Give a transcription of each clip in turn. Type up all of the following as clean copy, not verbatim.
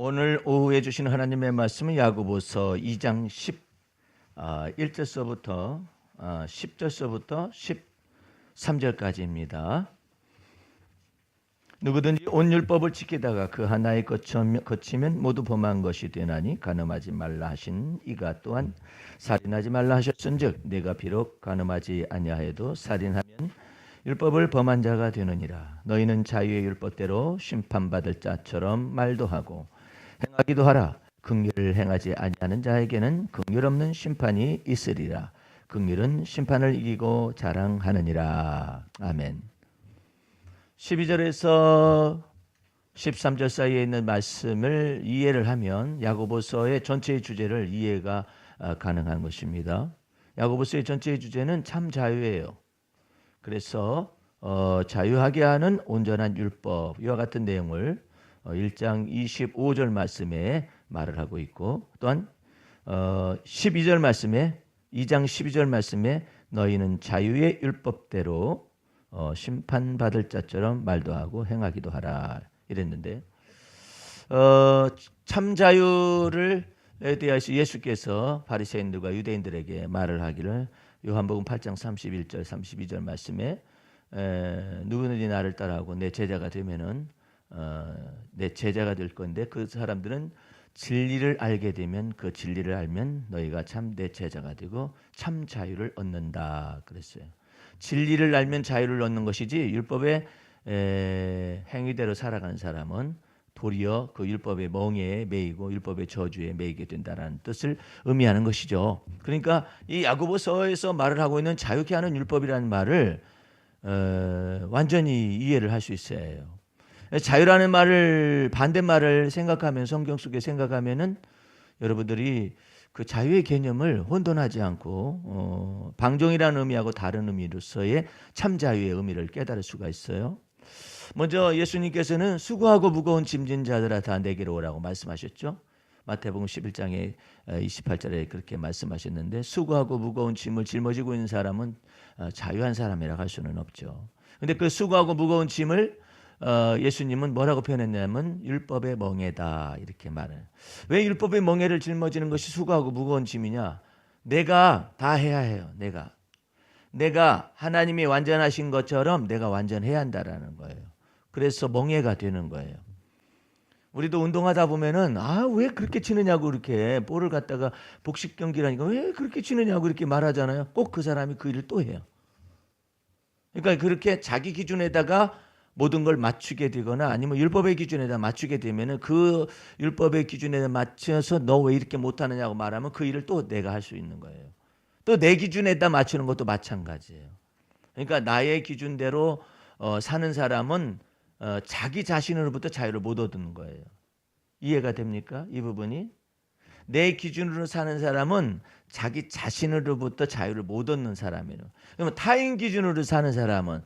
오늘 오후에 주신 하나님의 말씀은 야고보서 2장 1절서부터 10절서부터 13절까지입니다. 누구든지 온 율법을 지키다가 그 하나에 거치면 모두 범한 것이 되나니 간음하지 말라 하신 이가 또한 살인하지 말라 하셨은즉 내가 비록 간음하지 아니하여도 살인하면 율법을 범한 자가 되느니라. 너희는 자유의 율법대로 심판받을 자처럼 말도 하고 행하기도 하라. 긍휼을 행하지 아니하는 자에게는 긍휼 없는 심판이 있으리라. 긍휼은 심판을 이기고 자랑하느니라. 아멘. 12절에서 13절 사이에 있는 말씀을 이해를 하면 야고보서의 전체의 주제를 이해가 가능한 것입니다. 야고보서의 전체의 주제는 참 자유예요. 그래서 자유하게 하는 온전한 율법 이와 같은 내용을 1장 25절 말씀에 말을 하고 있고, 또한 12절 말씀에 2장 12절 말씀에 너희는 자유의 율법대로 심판받을 자처럼 말도 하고 행하기도 하라 이랬는데, 참 자유를 대하여서 예수께서 바리새인들과 유대인들에게 말을 하기를 요한복음 8장 31절 32절 말씀에 누구든지 나를 따라하고 내 제자가 되면은 내 제자가 될 건데 그 사람들은 진리를 알게 되면 그 진리를 알면 너희가 참 내 제자가 되고 참 자유를 얻는다 그랬어요. 진리를 알면 자유를 얻는 것이지 율법의 행위대로 살아가는 사람은 도리어 그 율법의 멍에에 매이고 율법의 저주에 매이게 된다는 뜻을 의미하는 것이죠. 그러니까 이 야고보서에서 말을 하고 있는 자유케 하는 율법이라는 말을 완전히 이해를 할 수 있어야 해요. 자유라는 말을 반대말을 생각하면 성경 속에 생각하면은 여러분들이 그 자유의 개념을 혼돈하지 않고 방종이라는 의미하고 다른 의미로서의 참 자유의 의미를 깨달을 수가 있어요. 먼저 예수님께서는 수고하고 무거운 짐진 자들아 다 내게로 오라고 말씀하셨죠. 마태복음 11장에 28절에 그렇게 말씀하셨는데, 수고하고 무거운 짐을 짊어지고 있는 사람은 자유한 사람이라고 할 수는 없죠. 근데 그 수고하고 무거운 짐을 예수님은 뭐라고 표현했냐면 율법의 멍에다 이렇게 말해요. 왜 율법의 멍에를 짊어지는 것이 수고하고 무거운 짐이냐? 내가 다 해야 해요. 내가 하나님이 완전하신 것처럼 내가 완전해야 한다라는 거예요. 그래서 멍에가 되는 거예요. 우리도 운동하다 보면은 왜 그렇게 치느냐고 이렇게 볼을 갖다가 복식 경기라니까 왜 그렇게 치느냐고 이렇게 말하잖아요. 꼭 그 사람이 그 일을 또 해요. 그러니까 그렇게 자기 기준에다가 모든 걸 맞추게 되거나 아니면 율법의 기준에다 맞추게 되면은 그 율법의 기준에 맞춰서 너 왜 이렇게 못하느냐고 말하면 그 일을 또 내가 할 수 있는 거예요. 또 내 기준에다 맞추는 것도 마찬가지예요. 그러니까 나의 기준대로 사는 사람은 자기 자신으로부터 자유를 못 얻는 거예요. 이해가 됩니까? 이 부분이? 내 기준으로 사는 사람은 자기 자신으로부터 자유를 못 얻는 사람이에요. 그러면 타인 기준으로 사는 사람은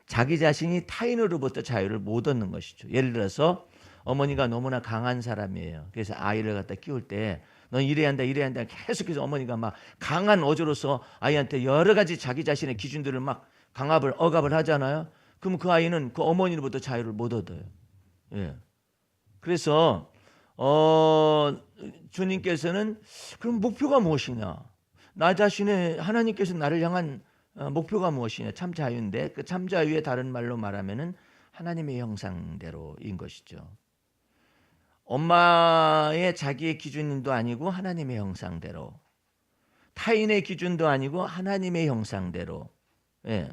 자기 자신이 타인으로부터 자유를 못 얻는 것이죠. 예를 들어서 어머니가 너무나 강한 사람이에요. 그래서 아이를 갖다 키울 때 넌 이래야 한다 이래야 한다 계속해서 어머니가 막 강한 어조로서 아이한테 여러 가지 자기 자신의 기준들을 막 억압을 하잖아요. 그럼 그 아이는 그 어머니로부터 자유를 못 얻어요. 예. 그래서 주님께서는 그럼 목표가 무엇이냐? 나 자신의 하나님께서 나를 향한 목표가 무엇이냐? 참 자유인데 그 참 자유의 다른 말로 말하면은 하나님의 형상대로인 것이죠. 엄마의 자기의 기준도 아니고 하나님의 형상대로, 타인의 기준도 아니고 하나님의 형상대로. 예.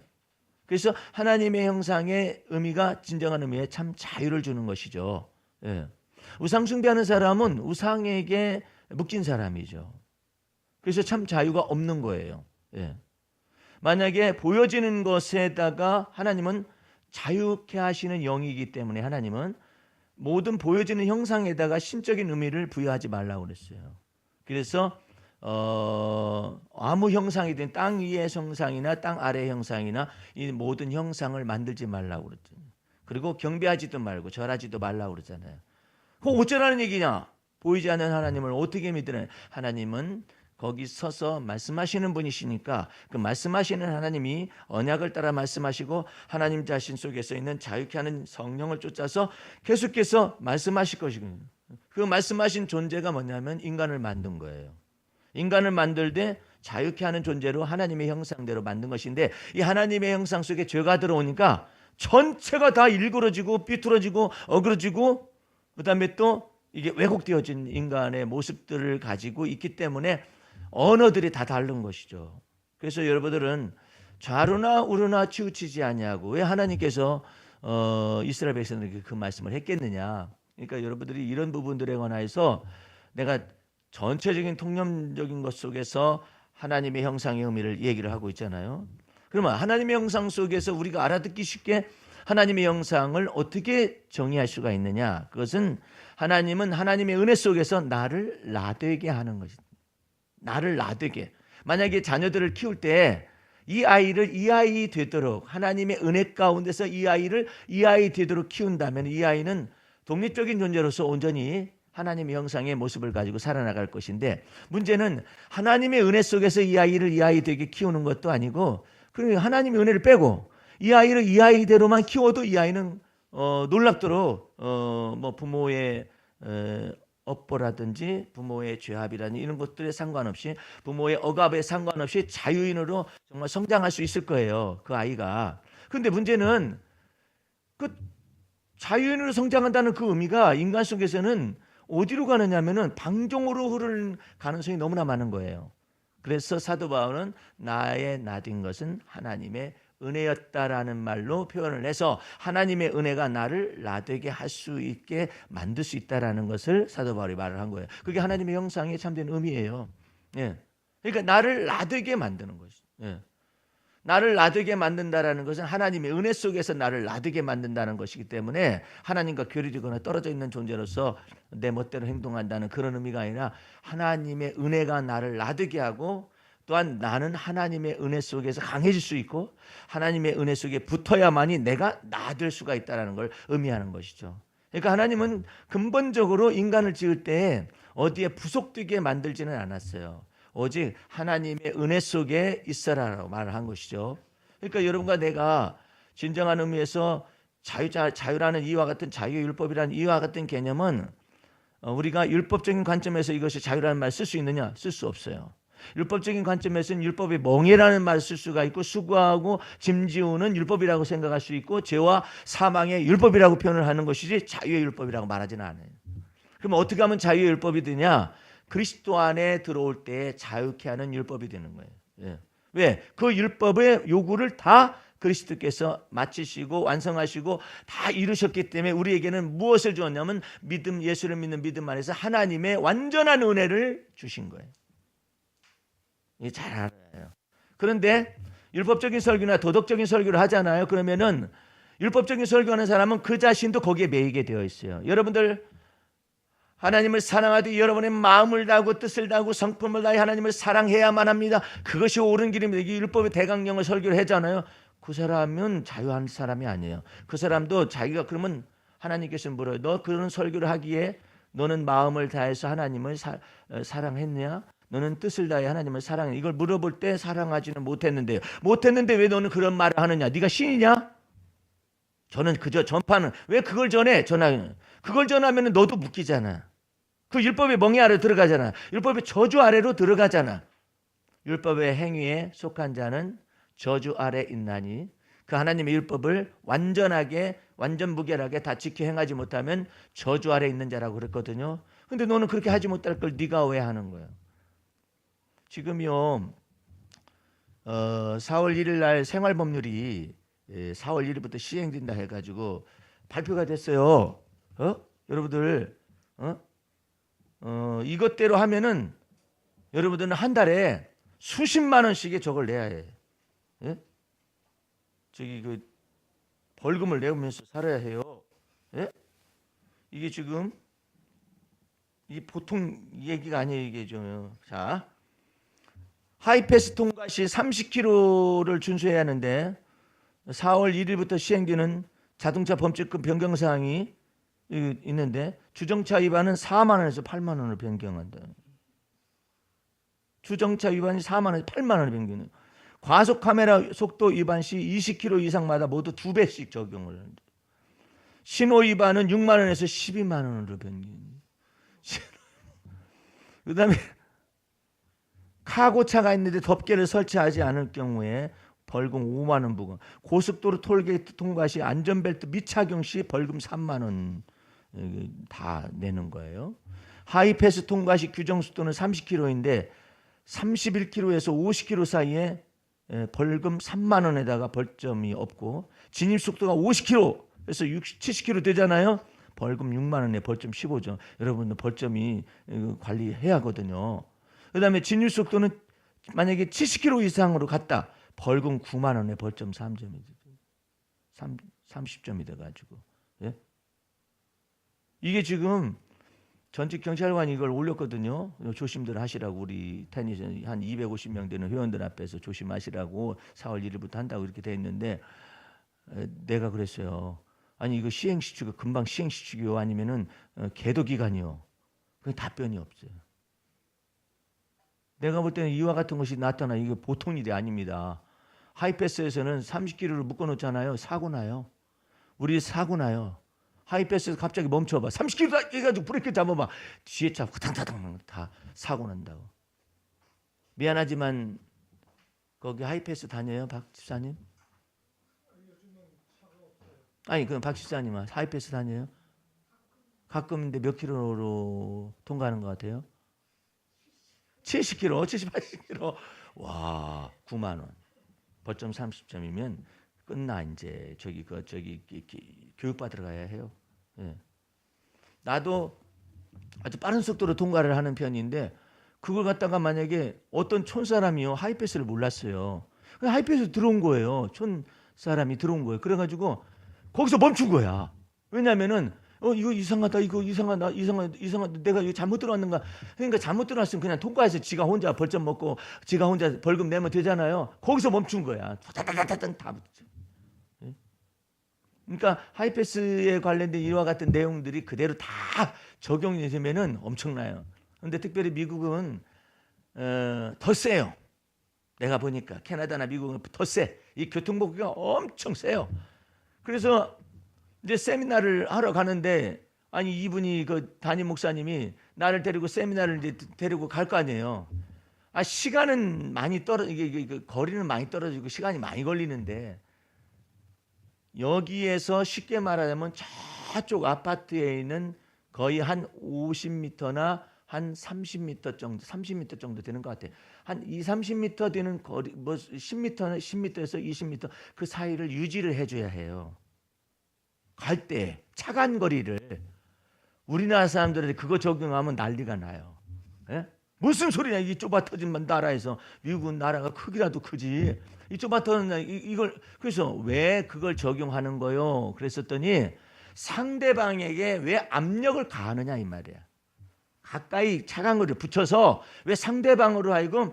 그래서 하나님의 형상의 의미가 진정한 의미의 참 자유를 주는 것이죠. 예. 우상 숭배하는 사람은 우상에게 묶인 사람이죠. 그래서 참 자유가 없는 거예요. 예. 만약에 보여지는 것에다가 하나님은 자유케 하시는 영이기 때문에 하나님은 모든 보여지는 형상에다가 신적인 의미를 부여하지 말라고 그랬어요. 그래서 아무 형상이든 땅 위의 형상이나 땅 아래의 형상이나 이 모든 형상을 만들지 말라고 그랬죠. 그리고 경배하지도 말고 절하지도 말라고 그러잖아요. 그거 어쩌라는 얘기냐? 보이지 않는 하나님을 어떻게 믿으냐? 하나님은 거기 서서 말씀하시는 분이시니까 그 말씀하시는 하나님이 언약을 따라 말씀하시고 하나님 자신 속에서 있는 자유케 하는 성령을 쫓아서 계속해서 말씀하실 것이거든요. 그 말씀하신 존재가 뭐냐면 인간을 만든 거예요. 인간을 만들 때 자유케 하는 존재로 하나님의 형상대로 만든 것인데, 이 하나님의 형상 속에 죄가 들어오니까 전체가 다 일그러지고 삐뚤어지고 어그러지고, 그다음에 또 이게 왜곡되어진 인간의 모습들을 가지고 있기 때문에 언어들이 다 다른 것이죠. 그래서 여러분들은 좌로나 우로나 치우치지 아니하고, 왜 하나님께서 이스라엘 백성들에게 그 말씀을 했겠느냐. 그러니까 여러분들이 이런 부분들에 관해서 내가 전체적인 통념적인 것 속에서 하나님의 형상의 의미를 얘기를 하고 있잖아요. 그러면 하나님의 형상 속에서 우리가 알아듣기 쉽게 하나님의 형상을 어떻게 정의할 수가 있느냐. 그것은 하나님은 하나님의 은혜 속에서 나를 나되게 하는 것입니다. 나를 나되게. 만약에 자녀들을 키울 때 이 아이를 이 아이 되도록, 하나님의 은혜 가운데서 이 아이를 이 아이 되도록 키운다면 이 아이는 독립적인 존재로서 온전히 하나님의 형상의 모습을 가지고 살아나갈 것인데, 문제는 하나님의 은혜 속에서 이 아이를 이 아이 되게 키우는 것도 아니고, 그 하나님의 은혜를 빼고 이 아이를 이 아이대로만 키워도 이 아이는 놀랍도록 뭐 부모의 업보라든지 부모의 죄합이라든지 이런 것들에 상관없이, 부모의 억압에 상관없이 자유인으로 정말 성장할 수 있을 거예요, 그 아이가. 그런데 문제는 그 자유인으로 성장한다는 그 의미가 인간 속에서는 어디로 가느냐면은 방종으로 흐르는 가능성이 너무나 많은 거예요. 그래서 사도 바울은 나의 나된 것은 하나님의 은혜였다라는 말로 표현을 해서 하나님의 은혜가 나를 나되게 할 수 있게 만들 수 있다라는 것을 사도 바울이 말을 한 거예요. 그게 하나님의 형상에 참된 의미예요. 예. 그러니까 나를 나되게 만드는 것이죠. 예. 나를 나되게 만든다라는 것은 하나님의 은혜 속에서 나를 나되게 만든다는 것이기 때문에, 하나님과 괴리되거나 떨어져 있는 존재로서 내 멋대로 행동한다는 그런 의미가 아니라, 하나님의 은혜가 나를 나되게 하고, 또한 나는 하나님의 은혜 속에서 강해질 수 있고 하나님의 은혜 속에 붙어야만이 내가 나될 수가 있다는 걸 의미하는 것이죠. 그러니까 하나님은 근본적으로 인간을 지을 때 어디에 부속되게 만들지는 않았어요. 오직 하나님의 은혜 속에 있어라라고 말을 한 것이죠. 그러니까 여러분과 내가 진정한 의미에서 자유라는 이와 같은, 자유율법이라는 이와 같은 개념은, 우리가 율법적인 관점에서 이것이 자유라는 말을 쓸 수 있느냐? 쓸 수 없어요. 율법적인 관점에서는 율법의 멍해라는 말을 쓸 수가 있고, 수고하고 짐지우는 율법이라고 생각할 수 있고, 죄와 사망의 율법이라고 표현을 하는 것이지 자유의 율법이라고 말하지는 않아요. 그럼 어떻게 하면 자유의 율법이 되냐? 그리스도 안에 들어올 때 자유케 하는 율법이 되는 거예요. 예. 왜? 그 율법의 요구를 다 그리스도께서 마치시고 완성하시고 다 이루셨기 때문에 우리에게는 무엇을 주었냐면, 믿음, 예수를 믿는 믿음 안에서 하나님의 완전한 은혜를 주신 거예요. 이게 잘 알아요. 그런데 율법적인 설교나 도덕적인 설교를 하잖아요. 그러면은 율법적인 설교하는 사람은 그 자신도 거기에 매이게 되어 있어요. 여러분들 하나님을 사랑하되 여러분의 마음을 다하고 뜻을 다하고 성품을 다해 하나님을 사랑해야만 합니다. 그것이 옳은 길입니다. 이 율법의 대강령을 설교를 하잖아요. 그 사람은 자유한 사람이 아니에요. 그 사람도 자기가, 그러면 하나님께서 물어요. 너 그런 설교를 하기에 너는 마음을 다해서 하나님을 사랑했냐? 너는 뜻을 다해 하나님을 사랑해. 이걸 물어볼 때 사랑하지는 못했는데요. 못했는데 왜 너는 그런 말을 하느냐? 네가 신이냐? 저는 그저 전파는, 왜 그걸 전해? 그걸 전하면 너도 묶이잖아. 그 율법의 멍에 아래로 들어가잖아. 율법의 저주 아래로 들어가잖아. 율법의 행위에 속한 자는 저주 아래 있나니, 그 하나님의 율법을 완전하게 완전무결하게 다 지켜 행하지 못하면 저주 아래 있는 자라고 그랬거든요. 근데 너는 그렇게 하지 못할 걸 네가 왜 하는 거야? 지금요 4월 1일 날 생활법률이 4월 1일부터 시행된다 해가지고 발표가 됐어요. 여러분들 이것대로 하면은 여러분들은 한 달에 수십만 원씩의 저걸 내야 해. 예? 저기 그 벌금을 내면서 살아야 해요. 예? 이게 지금 이 보통 얘기가 아니에요. 이게 좀, 자, 하이패스 통과 시 30km를 준수해야 하는데 4월 1일부터 시행되는 자동차 범칙금 변경 사항이 있는데, 주정차 위반은 4만 원에서 8만 원을 변경한다. 주정차 위반이 4만 원에서 8만 원을 변경해요. 과속 카메라 속도 위반 시 20km 이상마다 모두 2배씩 적용을 합니다. 신호 위반은 6만 원에서 12만 원으로 변경해요. 그다음에 카고차가 있는데 덮개를 설치하지 않을 경우에 벌금 5만 원 부과. 고속도로 톨게이트 통과 시 안전벨트 미착용 시 벌금 3만 원 다 내는 거예요. 하이패스 통과 시 규정 속도는 30km인데 31km에서 50km 사이에 벌금 3만 원에다가 벌점이 없고, 진입 속도가 50km에서 70km 되잖아요. 벌금 6만 원에 벌점 15점. 여러분들 벌점이 관리해야 하거든요. 그다음에 진입 속도는 만약에 70km 이상으로 갔다. 벌금 9만 원에 벌점 3점이 30점이 돼 가지고. 예? 이게 지금 전직 경찰관이 이걸 올렸거든요. 조심들 하시라고, 우리 테니스 한 250명 되는 회원들 앞에서 조심하시라고 4월 1일부터 한다고 이렇게 돼 있는데, 내가 그랬어요. 아니 이거 시행시키고 금방 시행시키고 아니면은 계도 기간이요. 그 답변이 없어요. 내가 볼 때는 이와 같은 것이 나타나 이게 보통 일이 아닙니다. 하이패스에서는 30km를 묶어놓잖아요. 사고 나요. 우리 사고 나요. 하이패스에서 갑자기 멈춰봐. 30km 해가지고 브레이크 잡아봐. 뒤에 차 후당타당 다 사고 난다고. 미안하지만 거기 하이패스 다녀요, 박 집사님? 아니 그럼 박 집사님은 하이패스 다녀요? 가끔인데 몇 킬로로 통과하는 것 같아요? 70km, 70, 80km. 와, 9만 원. 벌점 30점이면 끝나 이제. 저기 교육 받으러 가야 해요. 예. 나도 아주 빠른 속도로 통과를 하는 편인데, 그걸 갖다가 만약에 어떤 촌 사람이요 하이패스를 몰랐어요. 하이패스 들어온 거예요. 촌 사람이 들어온 거예요. 그래가지고 거기서 멈춘 거야. 왜냐면은 이거 이상하다, 이거 이상하다, 내가 이거 잘못 들어왔는가. 그러니까 잘못 들어왔으면 그냥 통과해서 지가 혼자 벌점 먹고 지가 혼자 벌금 내면 되잖아요. 거기서 멈춘 거야. 다 붙죠. 그러니까 하이패스에 관련된 이와 같은 내용들이 그대로 다 적용이 되면은 엄청나요. 그런데 특별히 미국은 더 세요. 내가 보니까 캐나다나 미국은 더 세. 이 교통법규가 엄청 세요. 그래서 이제 세미나를 하러 가는데, 아니 이분이 그 담임 목사님이 나를 데리고 세미나를 이제 데리고 갈 거 아니에요. 아 시간은 많이 이게 거리는 많이 떨어지고 시간이 많이 걸리는데, 여기에서 쉽게 말하자면 저쪽 아파트에 있는 거의 한 50m나 한 30m 정도, 30m 정도 되는 것 같아요. 한 2, 30m 되는 거리, 뭐 10m나 10m에서 20m 그 사이를 유지를 해줘야 해요. 갈 때 차간 거리를. 우리나라 사람들이 그거 적용하면 난리가 나요. 예? 무슨 소리냐, 이 좁아 터진 나라에서. 미국은 나라가 크기라도 크지. 이 좁아 터진 이걸. 그래서 왜 그걸 적용하는 거요? 그랬었더니 상대방에게 왜 압력을 가하느냐 이 말이야. 가까이 차간 거리를 붙여서 왜 상대방으로 하여금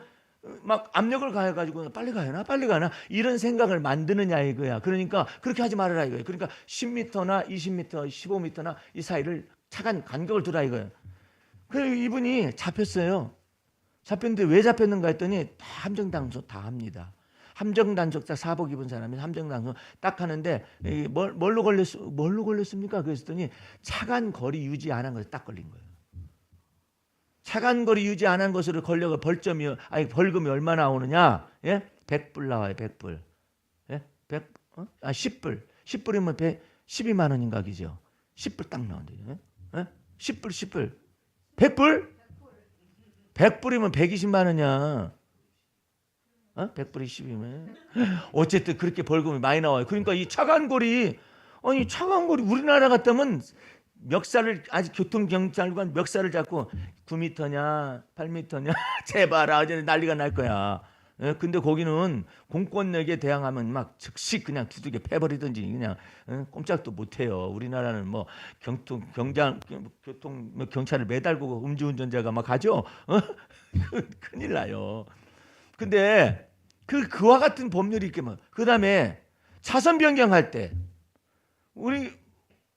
막 압력을 가해가지고 빨리 가나 이런 생각을 만드느냐 이거야. 그러니까 그렇게 하지 말아라 이거야. 그러니까 10m나 20m, 15m나 이 사이를 차간 간격을 두라 이거야. 그래서 이분이 잡혔어요. 잡혔는데 왜 잡혔는가 했더니 다 함정단속 다 합니다. 함정단속자 사복 입은 사람이 함정단속 딱 하는데, 뭘로 걸렸습니까? 그랬더니 차간 거리 유지 안 한 것에 딱 걸린 거예요. 차간 거리 유지 안 한 것으로 걸려가 벌금이 얼마 나오느냐? 예? 100불 나와요. 100불. 예? 10불. 10불이면 12만 원인가 그죠? 10불 딱 나온대요. 예? 10불. 100불? 100불이면 120만 원이야. 100불이 10이면. 어쨌든 그렇게 벌금이 많이 나와요. 그러니까 이 차간 거리, 우리나라 같다면 멱살을, 아직 교통경찰관 멱살을 잡고 9m냐 8m냐 제발 어제 난리가 날 거야. 근데 거기는 공권력에 대항하면 막 즉시 그냥 두들겨 패버리든지 그냥 꼼짝도 못해요. 우리나라는 뭐 경찰을 매달고 음주운전자가 막 가죠. 큰일 나요. 근데 그와 같은 법률이 있게 뭐. 그다음에 차선 변경할 때 우리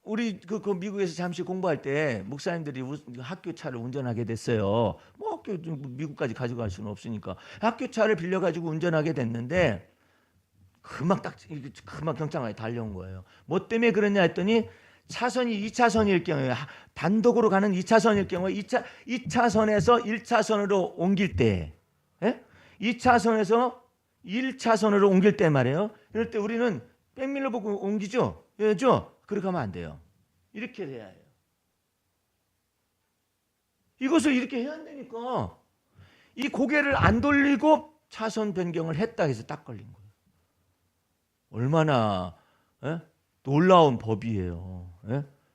그 미국에서 잠시 공부할 때 목사님들이 학교 차를 운전하게 됐어요. 뭐 학교 미국까지 가져갈 수는 없으니까 학교 차를 빌려 가지고 운전하게 됐는데 금방 경찰관이 달려온 거예요. 뭐 때문에 그러냐 했더니 차선이 2차선일 경우에 단독으로 가는 2차선일 경우에 2차선에서 1차선으로 옮길 때 2차선에서 1차선으로 옮길 때 말이에요. 이럴 때 우리는 백밀러 보고 옮기죠. 그렇죠? 그렇게 하면 안 돼요. 이렇게 돼야 해요. 이것을 이렇게 해야 한다니까. 이 고개를 안 돌리고 차선 변경을 했다 해서 딱 걸린 거예요. 얼마나 놀라운 법이에요.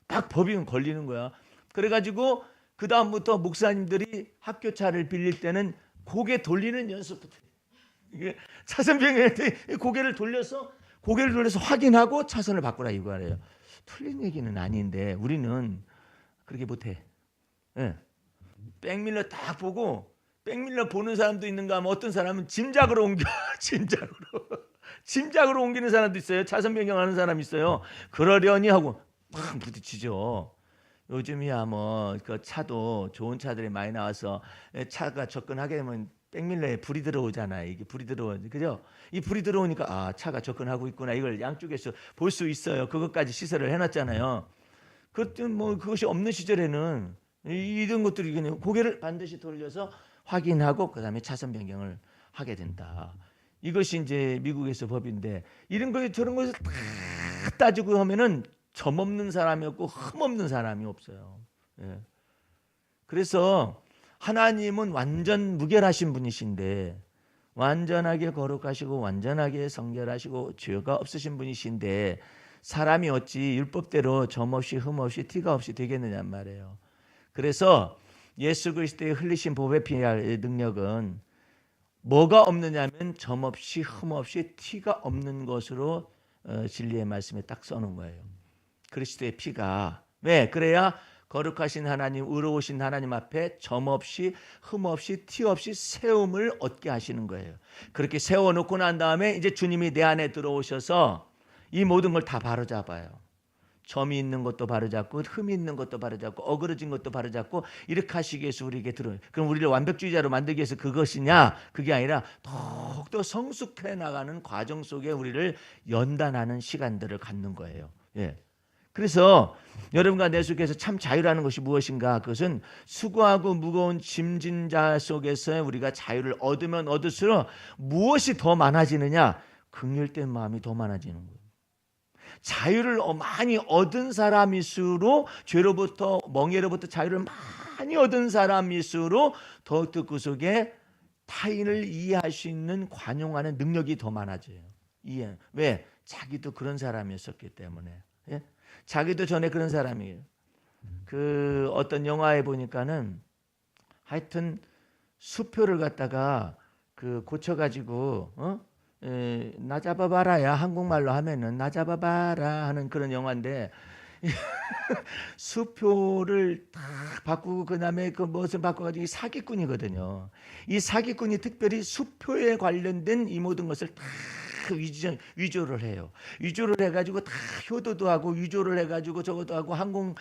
딱 법이면 걸리는 거야. 그래가지고 그 다음부터 목사님들이 학교 차를 빌릴 때는 고개 돌리는 연습부터. 이게 차선 변경할 때 고개를 돌려서 확인하고 차선을 바꾸라 이거예요. 틀린 얘기는 아닌데 우리는 그렇게 못해. 백밀러 딱 보고 백밀러 보는 사람도 있는가 하면 어떤 사람은 짐작으로 옮겨. 짐작으로 옮기는 사람도 있어요. 차선 변경하는 사람 있어요. 그러려니 하고 팍 부딪히죠. 요즘이야 뭐 그 차도 좋은 차들이 많이 나와서 차가 접근하게 되면 백밀러에 불이 들어오잖아요. 이게 불이 들어오죠. 그죠? 이 불이 들어오니까 아, 차가 접근하고 있구나. 이걸 양쪽에서 볼 수 있어요. 그것까지 시설을 해놨잖아요. 그때 뭐 그것이 없는 시절에는 이런 것들이 그냥 고개를 반드시 돌려서 확인하고 그다음에 차선 변경을 하게 된다. 이것이 이제 미국에서 법인데 이런 거에 저런 것을 다 따지고 하면은 점 없는 사람이 없고 흠 없는 사람이 없어요. 그래서 하나님은 완전 무결하신 분이신데 완전하게 거룩하시고 완전하게 성결하시고 죄가 없으신 분이신데 사람이 어찌 율법대로 점 없이 흠 없이 티가 없이 되겠느냐 말이에요. 그래서 예수 그리스도의 흘리신 보배 피의 능력은 뭐가 없느냐면 점 없이 흠 없이 티가 없는 것으로 진리의 말씀에 딱 써놓은 거예요. 그리스도의 피가 왜 그래야 거룩하신 하나님, 의로우신 하나님 앞에 점 없이 흠 없이 티 없이 세움을 얻게 하시는 거예요. 그렇게 세워놓고 난 다음에 이제 주님이 내 안에 들어오셔서 이 모든 걸 다 바로잡아요. 점이 있는 것도 바로잡고 흠이 있는 것도 바로잡고 어그러진 것도 바로잡고 이렇게 하시기 위해서 우리에게 들어요. 그럼 우리를 완벽주의자로 만들기 위해서 그것이냐? 그게 아니라 더욱더 성숙해 나가는 과정 속에 우리를 연단하는 시간들을 갖는 거예요. 그래서 여러분과 내 속에서 참 자유라는 것이 무엇인가? 그것은 수고하고 무거운 짐진 자 속에서 우리가 자유를 얻으면 얻을수록 무엇이 더 많아지느냐? 긍휼된 마음이 더 많아지는 거예요. 자유를 많이 얻은 사람일수록 죄로부터 멍에로부터 자유를 많이 얻은 사람일수록 더욱더 그 속에 타인을 이해할 수 있는 관용하는 능력이 더 많아져요. 왜? 자기도 그런 사람이었었기 때문에. 자기도 전에 그런 사람이에요. 그 어떤 영화에 보니까는 하여튼 수표를 갖다가 그 고쳐가지고 나 잡아봐라야 한국말로 하면은 나 잡아봐라 하는 그런 영화인데 수표를 다 바꾸고 그다음에 그 무엇을 바꿔가지고 이 사기꾼이거든요. 이 사기꾼이 특별히 수표에 관련된 이 모든 것을 다 위조를 해요. 위조를 해가지고 다 효도도 하고 위조를 해가지고 저것도 하고 항공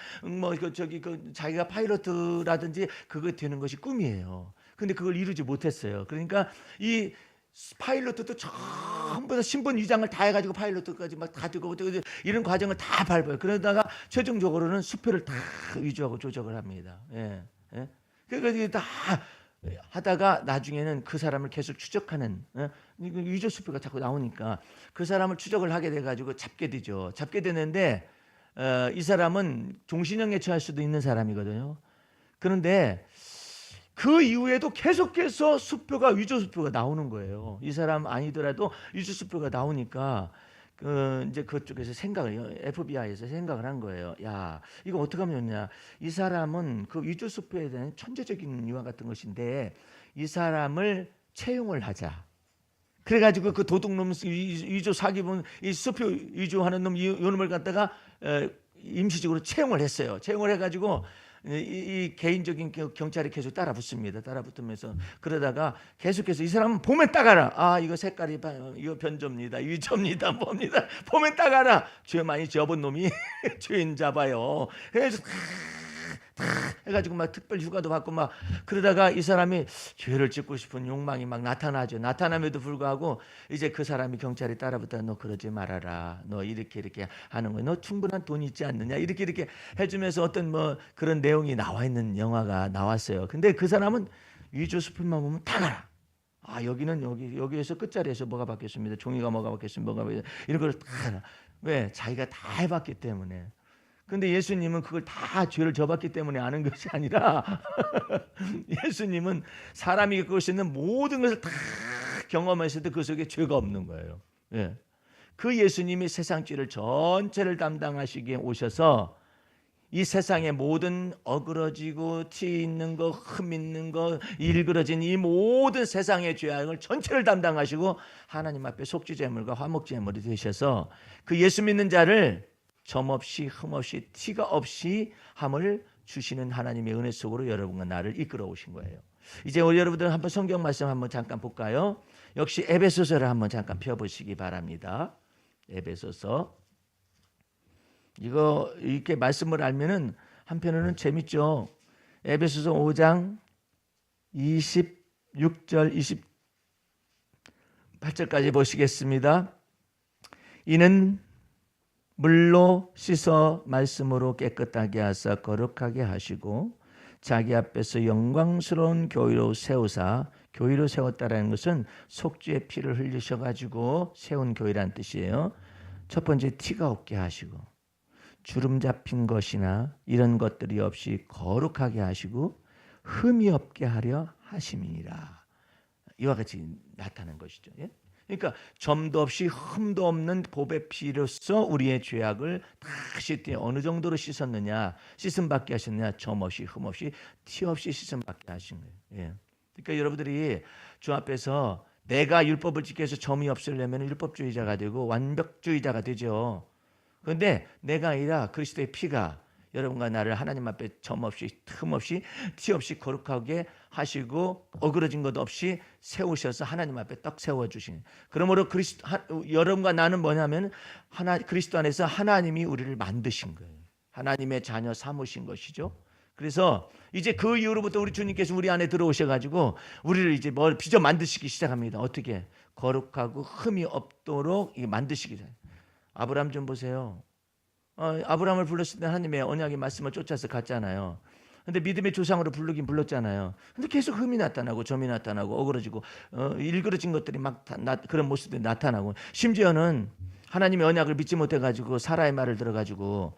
자기가 파일럿이라든지 그거 되는 것이 꿈이에요. 근데 그걸 이루지 못했어요. 그러니까 이 파일럿도 전부 다 신분 위장을 다 해가지고 파일럿까지 막 다 되고 이런 과정을 다 밟아요. 그러다가 최종적으로는 수표를 다 위조하고 조작을 합니다. 그러니까 다 하다가 나중에는 그 사람을 계속 추적하는 위조 수표가 자꾸 나오니까 그 사람을 추적을 하게 돼가지고 잡게 되죠. 잡게 되는데 이 사람은 종신형에 처할 수도 있는 사람이거든요. 그런데 그 이후에도 계속해서 수표가 위조 수표가 나오는 거예요. 이 사람 아니더라도 위조 수표가 나오니까 이제 그쪽에서 FBI에서 생각을 한 거예요. 야, 이거 어떻게 하면 좋냐? 이 사람은 그 위조 수표에 대한 천재적인 이와 같은 것인데 이 사람을 채용을 하자. 그래가지고 그 도둑놈 위조 사기범 이 수표 위조하는 놈 이 놈을 갖다가 임시적으로 채용을 했어요. 채용을 해가지고 이 개인적인 경찰이 계속 따라붙습니다. 따라붙으면서 그러다가 계속해서 이 사람은 보면 따가라. 아, 이거 색깔이 이거 변조입니다. 위조입니다. 뭡니다. 보면 따가라. 죄 많이 지어본 놈이 죄인 잡아요. 그래서 다 해가지고 막 특별 휴가도 받고 막 그러다가 이 사람이 죄를 짓고 싶은 욕망이 막 나타나죠. 나타남에도 불구하고 이제 그 사람이 경찰이 따라붙어 너 그러지 말아라. 너 이렇게 하는 거야. 너 충분한 돈이 있지 않느냐. 이렇게 해주면서 어떤 뭐 그런 내용이 나와 있는 영화가 나왔어요. 근데 그 사람은 위조스풀만 보면 다 알아. 아 여기는 여기에서 끝자리에서 뭐가 바뀌었습니다. 종이가 뭐가 바뀌었습니다. 뭐가 바뀌었습니다. 이런 걸 다 알아. 왜? 자기가 다 해봤기 때문에. 근데 예수님은 그걸 다 죄를 져봤기 때문에 아는 것이 아니라 예수님은 사람이 겪을 수 있는 모든 것을 다 경험했을 때 그 속에 죄가 없는 거예요. 예. 그 예수님이 세상 죄를 전체를 담당하시기에 오셔서 이 세상의 모든 어그러지고 티 있는 거, 흠 있는 거, 일그러진 이 모든 세상의 죄악을 전체를 담당하시고 하나님 앞에 속죄제물과 화목제물이 되셔서 그 예수 믿는 자를 점 없이 흠 없이 티가 없이 함을 주시는 하나님의 은혜 속으로 여러분과 나를 이끌어 오신 거예요. 이제 우리 여러분들 한번 성경 말씀 한번 잠깐 볼까요? 역시 에베소서를 한번 잠깐 펴보시기 바랍니다. 에베소서. 이거 이렇게 말씀을 알면은 한편으로는 재밌죠. 에베소서 5장 26절 28절까지 보시겠습니다. 이는 물로 씻어 말씀으로 깨끗하게 하사 거룩하게 하시고 자기 앞에서 영광스러운 교회로 세우사, 교회로 세웠다라는 것은 속죄의 피를 흘리셔가지고 세운 교회란 뜻이에요. 첫 번째 티가 없게 하시고 주름 잡힌 것이나 이런 것들이 없이 거룩하게 하시고 흠이 없게 하려 하심이니라. 이와 같이 나타난 것이죠. 예? 그러니까 점도 없이 흠도 없는 보배 피로써 우리의 죄악을 다시 어느 정도로 씻었느냐, 씻음 받게 하셨느냐, 점 없이 흠 없이 티 없이 씻음 받게 하신 거예요. 예. 그러니까 여러분들이 주 앞에서 내가 율법을 지켜서 점이 없으려면 율법주의자가 되고 완벽주의자가 되죠. 그런데 내가 아니라 그리스도의 피가 여러분과 나를 하나님 앞에 점 없이 틈 없이 티 없이 거룩하게 하시고 어그러진 것 없이 세우셔서 하나님 앞에 딱 세워주신. 그러므로 여러분과 나는 뭐냐면 그리스도 안에서 하나님이 우리를 만드신 거예요. 하나님의 자녀 삼으신 것이죠. 그래서 이제 그 이후로부터 우리 주님께서 우리 안에 들어오셔가지고 우리를 이제 뭘 빚어 만드시기 시작합니다. 어떻게? 거룩하고 흠이 없도록 만드시기 시작. 아브라함 좀 보세요. 아브라함을 불렀을 때 하나님의 언약의 말씀을 쫓아서 갔잖아요. 근데 믿음의 조상으로 부르긴 불렀잖아요. 근데 계속 흠이 나타나고 점이 나타나고 어그러지고 일그러진 것들이 막 그런 모습들이 나타나고 심지어는 하나님의 언약을 믿지 못해가지고 사라의 말을 들어가지고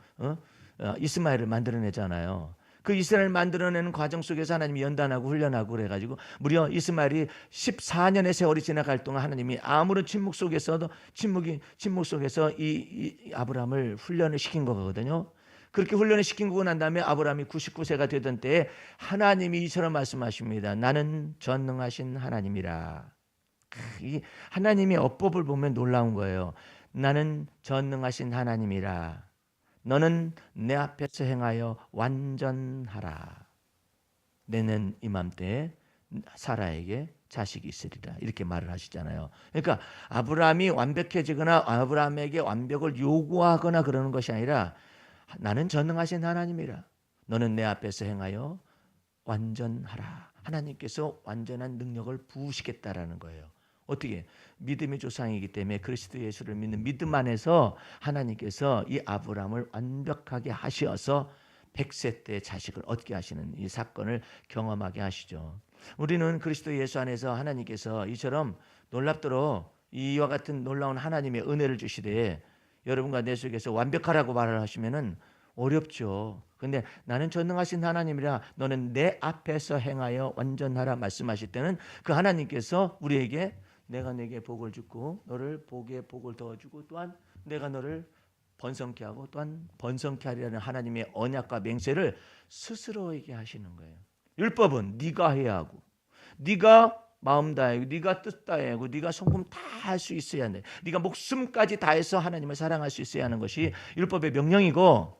이스마엘을 만들어내잖아요. 그 이스라엘 만들어내는 과정 속에서 하나님이 연단하고 훈련하고 그래가지고 무려 이스마엘이 14년의 세월이 지나갈 동안 하나님이 아무런 침묵 속에서도 침묵 속에서 이 아브라함을 훈련을 시킨 거거든요. 그렇게 훈련을 시킨 거고 난 다음에 아브라함이 99세가 되던 때에 하나님이 이처럼 말씀하십니다. 나는 전능하신 하나님이라. 이 하나님의 어법을 보면 놀라운 거예요. 나는 전능하신 하나님이라. 너는 내 앞에서 행하여 완전하라. 내년 이맘때에 사라에게 자식이 있으리라. 이렇게 말을 하시잖아요. 그러니까 아브라함이 완벽해지거나 아브라함에게 완벽을 요구하거나 그러는 것이 아니라 나는 전능하신 하나님이라. 너는 내 앞에서 행하여 완전하라. 하나님께서 완전한 능력을 부으시겠다라는 거예요. 어떻게? 믿음의 조상이기 때문에 그리스도 예수를 믿는 믿음 안에서 하나님께서 이 아브라함을 완벽하게 하셔서 100세 때 자식을 얻게 하시는 이 사건을 경험하게 하시죠. 우리는 그리스도 예수 안에서 하나님께서 이처럼 놀랍도록 이와 같은 놀라운 하나님의 은혜를 주시되 여러분과 내 속에서 완벽하라고 말을 하시면은 어렵죠. 근데 나는 전능하신 하나님이라 너는 내 앞에서 행하여 완전하라 말씀하실 때는 그 하나님께서 우리에게 내가 내게 복을 주고 너를 복에 복을 더주고 또한 내가 너를 번성케 하고 또한 번성케 하리라는 하나님의 언약과 맹세를 스스로에게 하시는 거예요. 율법은 네가 해야 하고 네가 마음 다하고 네가 뜻 다하고 네가 성품 다 할 수 있어야 돼. 네가 목숨까지 다해서 하나님을 사랑할 수 있어야 하는 것이 율법의 명령이고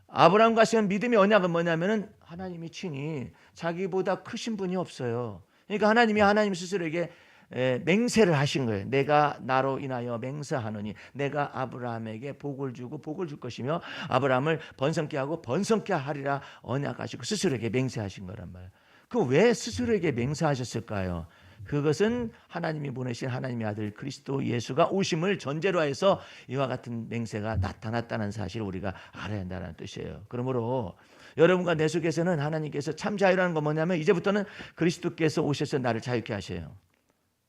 아브라함과 세운 믿음의 언약은 뭐냐면은 하나님이 친히 자기보다 크신 분이 없어요. 그러니까 하나님이 하나님 스스로에게 맹세를 하신 거예요. 내가 나로 인하여 맹세하노니 내가 아브라함에게 복을 주고 복을 줄 것이며 아브라함을 번성케 하고 번성케 하리라 언약하시고 스스로에게 맹세하신 거란 말이에요. 그 왜 스스로에게 맹세하셨을까요? 그것은 하나님이 보내신 하나님의 아들 그리스도 예수가 오심을 전제로 해서 이와 같은 맹세가 나타났다는 사실을 우리가 알아야 한다는 뜻이에요. 그러므로 여러분과 내 속에서는 하나님께서 참 자유라는 건 뭐냐면 이제부터는 그리스도께서 오셔서 나를 자유케 하셔요.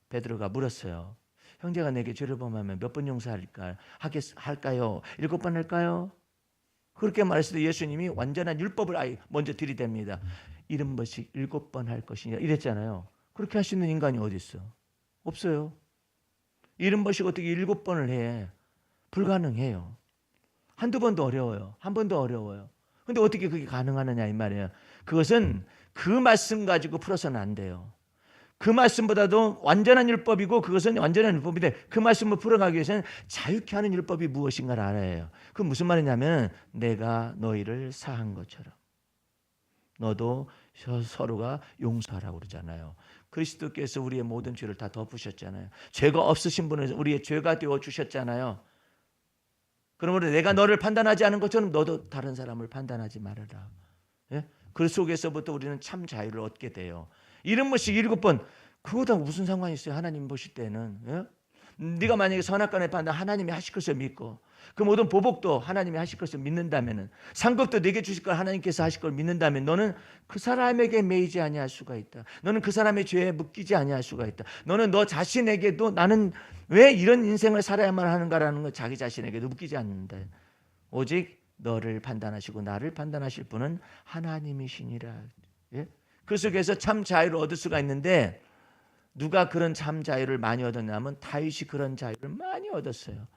베드로가 물었어요. 형제가 내게 죄를 범하면 몇 번 용서할까요? 7번 할까요? 그렇게 말했을 때 예수님이 완전한 율법을 먼저 들이댑니다. 70번씩 7번 할 것이냐 이랬잖아요. 그렇게 할 수 있는 인간이 어디 있어? 없어요. 70번씩 어떻게 7번을 해? 불가능해요. 한두 번도 어려워요. 한 번도 어려워요. 근데 어떻게 그게 가능하느냐 이 말이에요. 그것은 그 말씀 가지고 풀어서는 안 돼요. 그 말씀보다도 완전한 율법이고 그것은 완전한 율법인데 그 말씀을 풀어가기 위해서는 자유케 하는 율법이 무엇인가를 알아야 해요. 그 무슨 말이냐면 내가 너희를 사한 것처럼 너도 서로가 용서하라고 그러잖아요. 그리스도께서 우리의 모든 죄를 다 덮으셨잖아요. 죄가 없으신 분은 우리의 죄가 되어 주셨잖아요. 그러므로 내가 너를 판단하지 않은 것처럼 너도 다른 사람을 판단하지 말아라. 예? 그 속에서부터 우리는 참 자유를 얻게 돼요. 70번씩 7번 그거다 무슨 상관이 있어요? 하나님 보실 때는. 예? 네가 만약에 선악간에 판단 하나님이 하실 것을 믿고 그 모든 보복도 하나님이 하실 것을 믿는다면은 상급도 네게 주실 걸 하나님께서 하실 걸 믿는다면 너는 그 사람에게 매이지 아니할 수가 있다. 너는 그 사람의 죄에 묶이지 아니할 수가 있다. 너는 너 자신에게도 나는 왜 이런 인생을 살아야만 하는가라는 걸 자기 자신에게도 묶이지 않는다. 오직 너를 판단하시고 나를 판단하실 분은 하나님이시니라. 예? 그 속에서 참 자유를 얻을 수가 있는데 누가 그런 참 자유를 많이 얻었냐면 다윗이 그런 자유를 많이 얻었어요.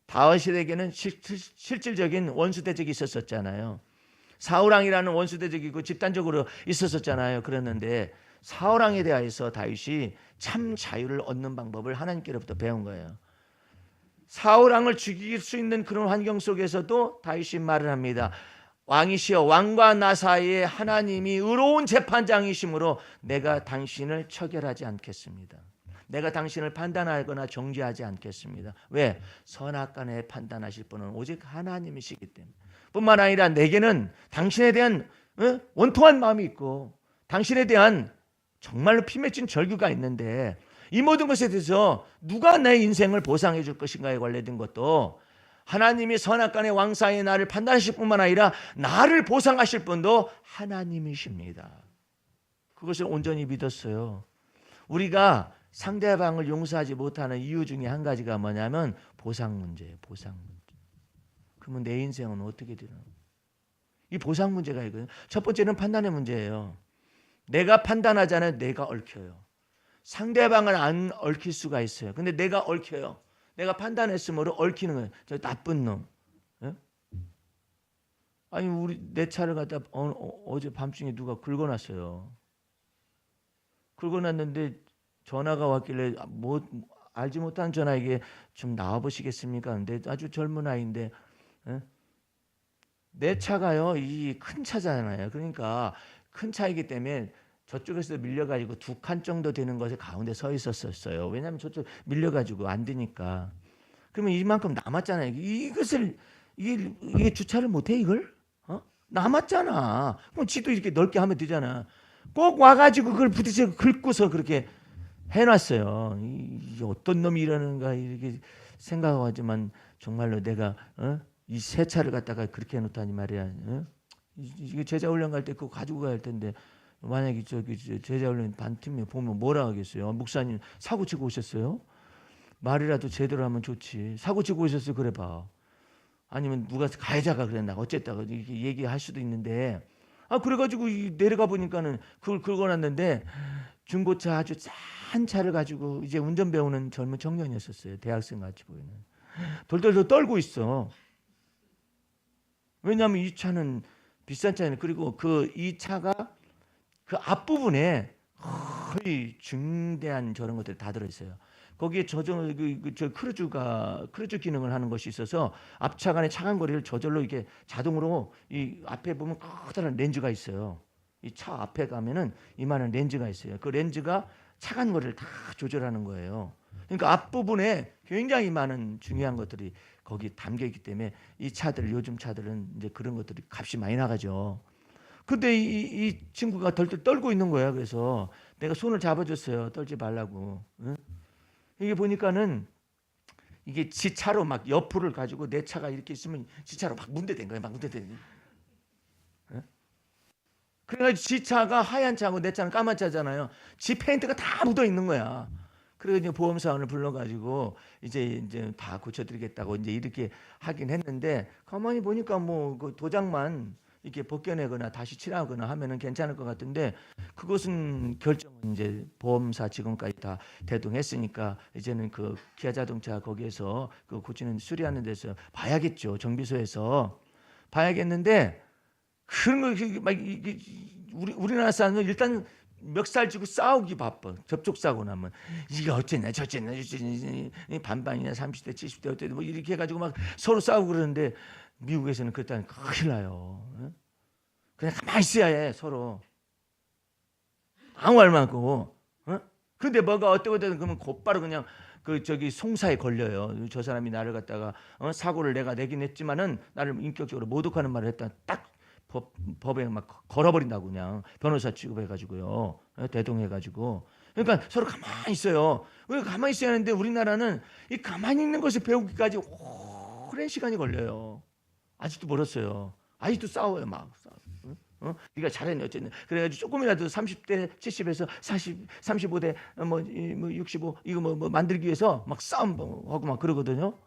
다윗에게는 실질적인 원수대적이 있었잖아요. 사울왕이라는 원수대적이고 집단적으로 있었잖아요. 그랬는데 사울왕에 대하여서 다윗이 참 자유를 얻는 방법을 하나님께로부터 배운 거예요. 사울왕을 죽일 수 있는 그런 환경 속에서도 다윗이 말을 합니다. 왕이시여 왕과 나 사이에 하나님이 의로운 재판장이시므로 내가 당신을 처결하지 않겠습니다. 내가 당신을 판단하거나 정죄하지 않겠습니다. 왜? 선악간에 판단하실 분은 오직 하나님이시기 때문에. 뿐만 아니라 내게는 당신에 대한 원통한 마음이 있고 당신에 대한 정말로 피 맺힌 절규가 있는데 이 모든 것에 대해서 누가 내 인생을 보상해 줄 것인가에 관련된 것도 하나님이 선악간의 왕사의 나를 판단하실 뿐만 아니라 나를 보상하실 분도 하나님이십니다. 그것을 온전히 믿었어요. 우리가 상대방을 용서하지 못하는 이유 중에 한 가지가 뭐냐면 보상 문제예요. 보상 문제. 그러면 내 인생은 어떻게 되나? 이 보상 문제가 이거예요. 첫 번째는 판단의 문제예요. 내가 판단하잖아요. 내가 얽혀요. 상대방을 안 얽힐 수가 있어요. 근데 내가 얽혀요. 내가 판단했으므로 얽히는 거예요. 저 나쁜 놈. 예? 아니 내 차를 갖다 어제 밤중에 누가 긁어놨어요. 긁어놨는데 전화가 왔길래 뭐 알지 못한 전화에게 좀 나와보시겠습니까? 근데 아주 젊은 아이인데 예? 내 차가요 이 큰 차잖아요. 그러니까 큰 차이기 때문에 저쪽에서 밀려가지고 2칸 정도 되는 것에 가운데 서 있었어요. 왜냐하면 저쪽 밀려가지고 안 되니까. 그러면 이만큼 남았잖아요. 이게 주차를 못해 이걸? 남았잖아. 그럼 지도 이렇게 넓게 하면 되잖아. 꼭 와가지고 그걸 부딪혀 긁고서 그렇게 해놨어요. 이게 어떤 놈이 이러는가 이렇게 생각하지만 정말로 내가 이 새 차를 갖다가 그렇게 해놓다니 말이야. 이게 제자 훈련 갈 때 그거 가지고 가야 할 텐데 만약에 저기 제자 훈련 반팀에 보면 뭐라 하겠어요? 목사님 사고 치고 오셨어요? 말이라도 제대로 하면 좋지. 사고 치고 오셨어요? 그래봐. 아니면 누가 가해자가 그랬나 어쨌다 이렇게 얘기할 수도 있는데 그래가지고 내려가 보니까는 그걸 긁어놨는데 중고차 아주 싼 차를 가지고 이제 운전 배우는 젊은 청년이었어요. 대학생 같이 보이는. 돌돌돌 떨고 있어. 왜냐하면 이 차는 비싼 차는 그리고 이 차가 그 앞부분에 거의 중대한 저런 것들이 다 들어있어요. 거기에 저 크루즈 기능을 하는 것이 있어서 앞차간의 차간 거리를 저절로 이게 자동으로 이 앞에 보면 커다란 렌즈가 있어요. 이 차 앞에 가면은 이만한 렌즈가 있어요. 그 렌즈가 차간 거리를 다 조절하는 거예요. 그러니까 앞부분에 굉장히 많은 중요한 것들이 거기 담겨 있기 때문에 이 차들, 요즘 차들은 이제 그런 것들이 값이 많이 나가죠. 근데 이 친구가 덜덜 떨고 있는 거야. 그래서 내가 손을 잡아줬어요. 떨지 말라고. 응? 이게 보니까는 이게 지 차로 막 옆을 가지고 내 차가 이렇게 있으면 지 차로 막 문대댄 거야. 막 문대댄. 응? 그래가지고 지 차가 하얀 차고 내 차는 까만 차잖아요. 지 페인트가 다 묻어 있는 거야. 그래서 이제 보험사원을 불러가지고 이제 다 고쳐드리겠다고 이제 이렇게 하긴 했는데 가만히 보니까 뭐 그 도장만 이렇게 벗겨내거나 다시 칠하거나 하면은 괜찮을 것 같은데 그것은 결정은 이제 보험사 직원까지 다 대동했으니까 이제는 그 기아 자동차 거기에서 그 고치는 수리하는 데서 봐야겠죠. 정비소에서 봐야겠는데 그런 거막 우리나라 사람은 일단 멱살 쥐고 싸우기 바빠. 접촉사고 나면 이게 어쨌냐 저쨌냐 반반이냐 30대 70대 어때 뭐 이렇게 해가지고 막 서로 싸우고 그러는데 미국에서는 그랬다는 큰일 나요. 그냥 가만히 있어야 해 서로. 아무 말 많고. 근데 뭐가 어떻게든 그러면 곧바로 그냥 그 저기 송사에 걸려요. 저 사람이 나를 갖다가 사고를 내가 내긴 했지만은 나를 인격적으로 모독하는 말을 했다. 딱 법에 막 걸어버린다고 그냥 변호사 취급해가지고요. 대동해가지고. 그러니까 서로 가만히 있어요. 왜 가만히 있어야 하는데 우리나라는 이 가만히 있는 것을 배우기까지 오랜 시간이 걸려요. 아직도 멀었어요. 아직도 싸워요 막. 네가 잘했네 어쨌든 그래가지고 조금이라도 30대 70에서 40, 35대 뭐 65 이거 뭐 만들기 위해서 막 싸움하고 막 그러거든요.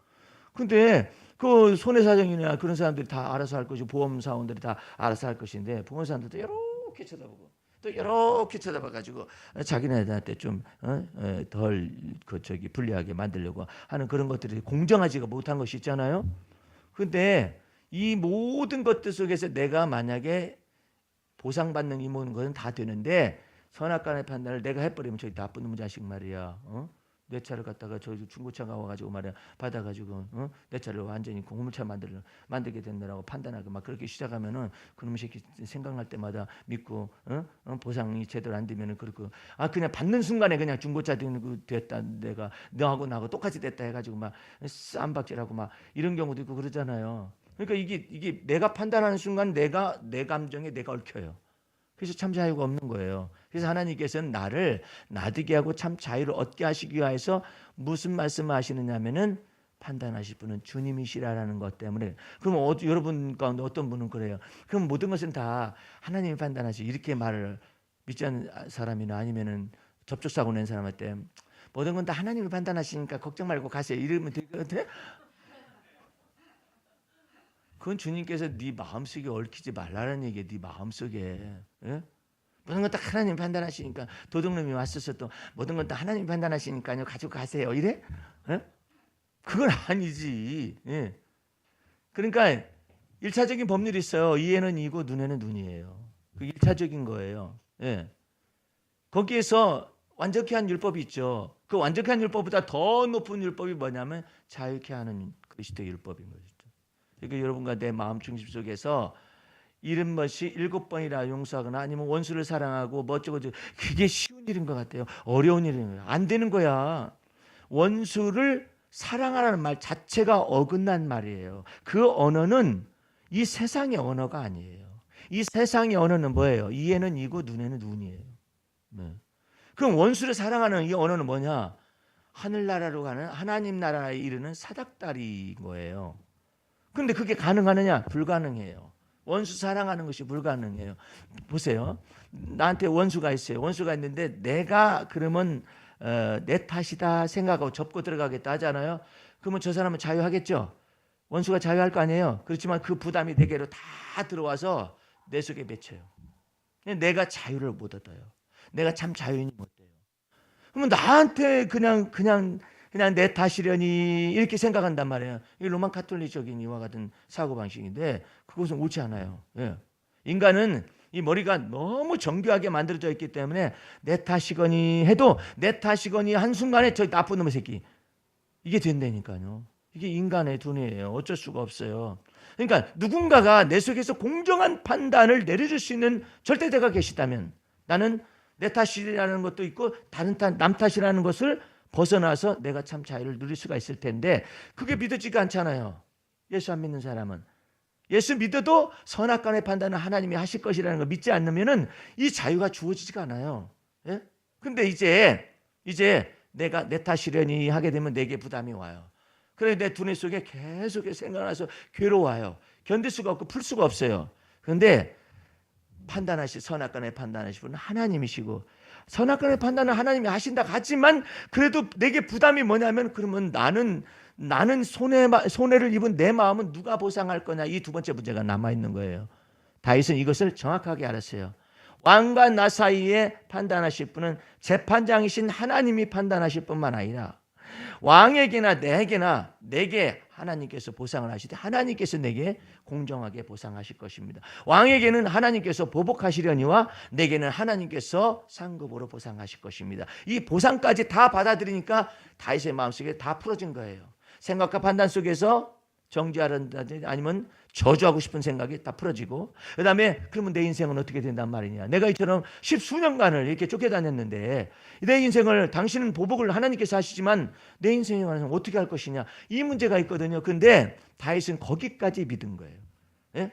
근데 그 손해사정이나 그런 사람들이 다 알아서 할 것이고 보험사원들이 다 알아서 할 것인데 보험사원들도 이렇게 쳐다보고 또 이렇게 쳐다봐가지고 자기네들한테 좀 덜 그 저기 불리하게 만들려고 하는 그런 것들이 공정하지가 못한 것이 있잖아요. 근데 이 모든 것들 속에서 내가 만약에 보상받는 이 모든 것은 다 되는데 선악간의 판단을 내가 해버리면 저기 나쁜 놈 자식 말이야. 내 차를 갖다가 저 중고차가 와가지고 말이야 받아가지고 내 차를 완전히 공물차 만들게 된다라고 판단하고 막 그렇게 시작하면은 그놈의 새끼 생각날 때마다 믿고 보상이 제대로 안 되면은 그렇고 그냥 받는 순간에 그냥 중고차 됐다 내가 너하고 나하고 똑같이 됐다 해가지고 막 쌈박질하고 막 이런 경우도 있고 그러잖아요. 그러니까 이게 내가 판단하는 순간 내가 내 감정에 내가 얽혀요. 그래서 참 자유가 없는 거예요. 그래서 하나님께서는 나를 나되게 하고 참 자유를 얻게 하시기 위해서 무슨 말씀을 하시느냐면은 판단하실 분은 주님이시라는 것 때문에. 그럼 여러분 가운데 어떤 분은 그래요. 그럼 모든 것은 다 하나님이 판단하시 이렇게 말을 믿지 않는 사람이나 아니면은 접촉사고 낸 사람한테 모든 건 다 하나님이 판단하시니까 걱정 말고 가세요. 이러면 되거든요. 그건 주님께서 네 마음속에 얽히지 말라는 얘기예요. 네 마음속에. 예? 모든 건 다 하나님 판단하시니까 도둑놈이 왔어서 또 모든 건 다 하나님 판단하시니까요. 가지고 가세요. 이래? 예? 그건 아니지. 예. 그러니까 1차적인 법률이 있어요. 이에는 이고 눈에는 눈이에요. 그 1차적인 거예요. 예. 거기에서 완벽히 한 율법이 있죠. 그 완벽히 한 율법보다 더 높은 율법이 뭐냐면 자유케 하는 그리스도의 율법인 거죠. 그러니까 여러분과 내 마음 중심 속에서 이런 것이 7번이나 용서하거나 아니면 원수를 사랑하고 뭐 어쩌고 저쩌고 그게 쉬운 일인 것 같아요. 어려운 일인 거예요. 안 되는 거야. 원수를 사랑하라는 말 자체가 어긋난 말이에요. 그 언어는 이 세상의 언어가 아니에요. 이 세상의 언어는 뭐예요? 이에는 이고 눈에는 눈이에요. 네. 그럼 원수를 사랑하는 이 언어는 뭐냐? 하늘나라로 가는 하나님 나라에 이르는 사닥다리인 거예요. 근데 그게 가능하느냐? 불가능해요. 원수 사랑하는 것이 불가능해요. 보세요. 나한테 원수가 있어요. 원수가 있는데 내가 그러면 내 탓이다 생각하고 접고 들어가겠다 하잖아요. 그러면 저 사람은 자유하겠죠. 원수가 자유할 거 아니에요. 그렇지만 그 부담이 내게로 다 들어와서 내 속에 맺혀요. 내가 자유를 못 얻어요. 내가 참 자유인이 못 돼요. 그러면 나한테 그냥 내 탓이려니 이렇게 생각한단 말이에요. 이 로만 카톨릭적인 이와 같은 사고방식인데 그것은 옳지 않아요. 예. 인간은 이 머리가 너무 정교하게 만들어져 있기 때문에 내 탓이거니 해도 내 탓이거니 한순간에 저 나쁜 놈의 새끼 이게 된다니까요. 이게 인간의 dun이에요. 어쩔 수가 없어요. 그러니까 누군가가 내 속에서 공정한 판단을 내려줄 수 있는 절대대가 계시다면 나는 내 탓이라는 것도 있고 다른 탓, 남 탓이라는 것을 벗어나서 내가 참 자유를 누릴 수가 있을 텐데 그게 믿어지가 않잖아요. 예수 안 믿는 사람은. 예수 믿어도 선악간의 판단은 하나님이 하실 것이라는 걸 믿지 않으면은 이 자유가 주어지지가 않아요. 예? 근데 이제 내가 내 탓이려니 하게 되면 내게 부담이 와요. 그래 내 두뇌 속에 계속 생각나서 괴로워요. 견딜 수가 없고 풀 수가 없어요. 그런데 선악간의 판단하실 분은 하나님이시고 선악간의 판단은 하나님이 하신다 하지만 그래도 내게 부담이 뭐냐면 그러면 나는 손해를 입은 내 마음은 누가 보상할 거냐, 이 두 번째 문제가 남아있는 거예요. 다윗은 이것을 정확하게 알았어요. 왕과 나 사이에 판단하실 분은 재판장이신 하나님이 판단하실 뿐만 아니라 왕에게나 내게 하나님께서 보상을 하시되 하나님께서 내게 공정하게 보상하실 것입니다. 왕에게는 하나님께서 보복하시려니와 내게는 하나님께서 상급으로 보상하실 것입니다. 이 보상까지 다 받아들이니까 다윗의 마음속에 다 풀어진 거예요. 생각과 판단 속에서 정죄하는지 아니면 저주하고 싶은 생각이 다 풀어지고, 그 다음에 그러면 내 인생은 어떻게 된단 말이냐. 내가 이처럼 십수년간을 이렇게 쫓겨다녔는데 내 인생을 당신은 보복을 하나님께서 하시지만 내 인생에 관해서 어떻게 할 것이냐, 이 문제가 있거든요. 근데 다윗은 거기까지 믿은 거예요. 예?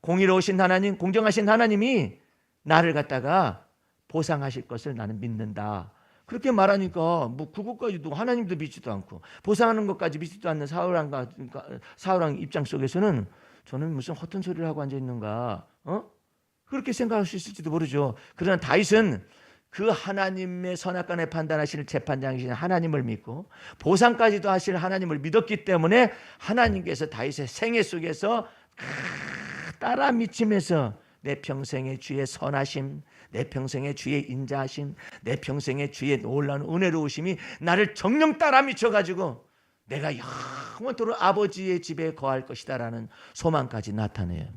공의로우신 하나님, 공정하신 하나님이 나를 갖다가 보상하실 것을 나는 믿는다. 그렇게 말하니까 뭐 그것까지도 하나님도 믿지도 않고 보상하는 것까지 믿지도 않는 사울왕 입장 속에서는 저는 무슨 허튼 소리를 하고 앉아 있는가, 그렇게 생각할 수 있을지도 모르죠. 그러나 다윗은 그 하나님의 선악간에 판단하시는 재판장이신 하나님을 믿고 보상까지도 하실 하나님을 믿었기 때문에 하나님께서 다윗의 생애 속에서 따라 미치면서 내 평생의 주의 선하심, 내 평생의 주의 인자하심, 내 평생의 주의 놀라운 은혜로우심이 나를 정령 따라 미쳐가지고 내가 영원토록 아버지의 집에 거할 것이다 라는 소망까지 나타내요.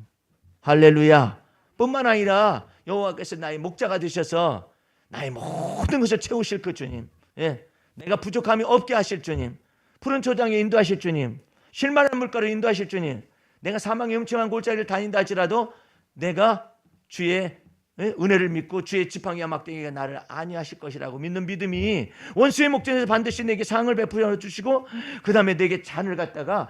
할렐루야. 뿐만 아니라 여호와께서 나의 목자가 되셔서 나의 모든 것을 채우실 그 주님, 내가 부족함이 없게 하실 주님, 푸른 초장에 인도하실 주님, 실만한 물가로 인도하실 주님, 내가 사망의 음침한 골짜기를 다닌다 할지라도 내가 주의 은혜를 믿고 주의 지팡이와 막대기가 나를 안위하실 것이라고 믿는 믿음이 원수의 목전에서 반드시 내게 상을 베풀어 주시고 그 다음에 내게 잔을 갖다가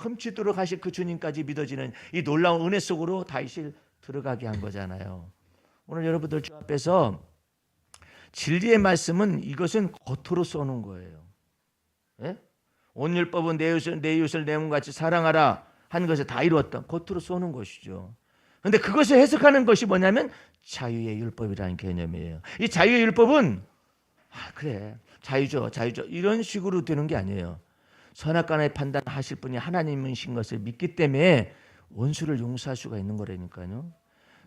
훔치도록 하실 그 주님까지 믿어지는 이 놀라운 은혜 속으로 다윗을 들어가게 한 거잖아요. 오늘 여러분들 주 앞에서 진리의 말씀은 이것은 겉으로 쏘는 거예요. 온 율법은 내 이웃을 내 몸같이 사랑하라 한 것을 다 이루었다. 겉으로 쏘는 것이죠. 그런데 그것을 해석하는 것이 뭐냐면 자유의 율법이라는 개념이에요. 이 자유의 율법은 그래 자유죠 이런 식으로 되는 게 아니에요. 선악간의 판단하실 분이 하나님이신 것을 믿기 때문에 원수를 용서할 수가 있는 거라니까요.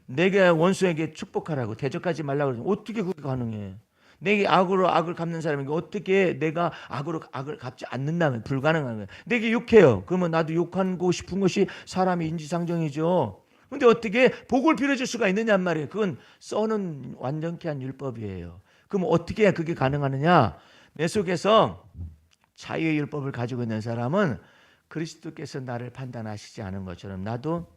내게 원수에게 축복하라고 대적하지 말라고 그러면 어떻게 그게 가능해? 내게 악으로 악을 갚는 사람에게 어떻게 내가 악으로 악을 갚지 않는다면 불가능한 거예요. 내게 욕해요. 그러면 나도 욕하고 싶은 것이 사람의 인지상정이죠. 근데 어떻게 복을 빌어줄 수가 있느냐 말이에요. 그건 써는 완전케 한 율법이에요. 그럼 어떻게 해야 그게 가능하느냐? 내 속에서 자유의 율법을 가지고 있는 사람은 그리스도께서 나를 판단하시지 않은 것처럼 나도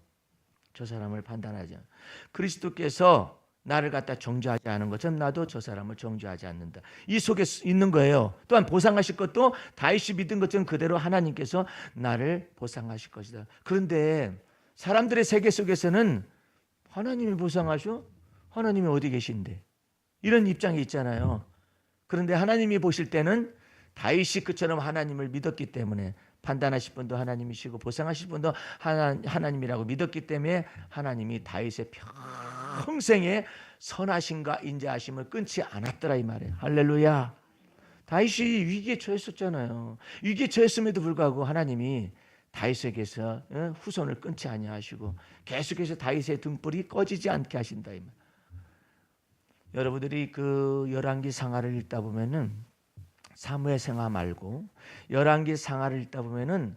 저 사람을 판단하지 않아. 그리스도께서 나를 갖다 정죄하지 않은 것처럼 나도 저 사람을 정죄하지 않는다. 이 속에 있는 거예요. 또한 보상하실 것도 다윗이 믿은 것처럼 그대로 하나님께서 나를 보상하실 것이다. 그런데 사람들의 세계 속에서는 하나님이 보상하셔? 하나님이 어디 계신데? 이런 입장이 있잖아요. 그런데 하나님이 보실 때는 다윗이 그처럼 하나님을 믿었기 때문에 판단하실 분도 하나님이시고 보상하실 분도 하나님이라고 믿었기 때문에 하나님이 다윗의 평생의 선하심과 인자하심을 끊지 않았더라 이 말이에요. 할렐루야. 다윗이 위기에 처했었잖아요. 위기에 처했음에도 불구하고 하나님이 다윗에게서 후손을 끊지 아니하시고 계속해서 다윗의 등불이 꺼지지 않게 하신다 이 말. 여러분들이 그 열왕기 상하를 읽다 보면은 사무엘 상하 말고 열왕기 상하를 읽다 보면은